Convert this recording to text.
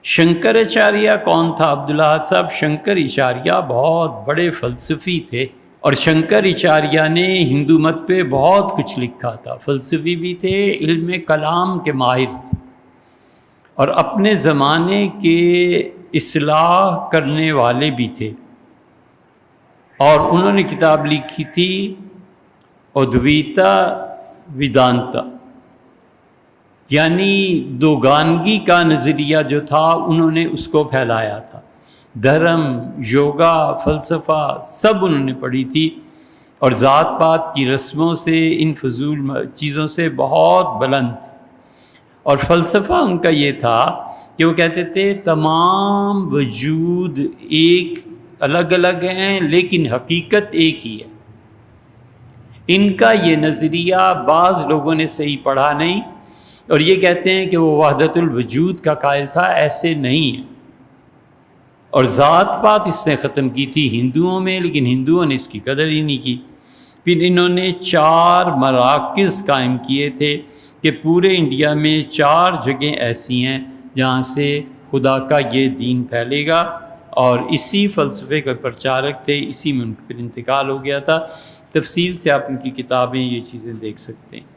شنکراچاریہ کون تھا؟ عبداللہ صاحب شنکراچاریہ بہت بڑے فلسفی تھے، اور شنکراچاریہ نے ہندو مت پہ بہت کچھ لکھا تھا، فلسفی بھی تھے، علم کلام کے ماہر تھے، اور اپنے زمانے کے اصلاح کرنے والے بھی تھے، اور انہوں نے کتاب لکھی تھی ادویتا ویدانتا، یعنی دوگانگی کا نظریہ جو تھا انہوں نے اس کو پھیلایا تھا۔ دھرم، یوگا، فلسفہ سب انہوں نے پڑھی تھی، اور ذات پات کی رسموں سے، ان فضول چیزوں سے بہت بلند تھی۔ اور فلسفہ ان کا یہ تھا کہ وہ کہتے تھے تمام وجود ایک الگ الگ ہیں لیکن حقیقت ایک ہی ہے۔ ان کا یہ نظریہ بعض لوگوں نے صحیح پڑھا نہیں، اور یہ کہتے ہیں کہ وہ وحدت الوجود کا قائل تھا، ایسے نہیں ہے۔ اور ذات پات اس نے ختم کی تھی ہندوؤں میں، لیکن ہندوؤں نے اس کی قدر ہی نہیں کی۔ پھر انہوں نے 4 مراکز قائم کیے تھے کہ پورے انڈیا میں 4 جگہیں ایسی ہیں جہاں سے خدا کا یہ دین پھیلے گا، اور اسی فلسفے کا پرچارک تھے، اسی میں ان کا پھر انتقال ہو گیا تھا۔ تفصیل سے آپ ان کی کتابیں یہ چیزیں دیکھ سکتے ہیں۔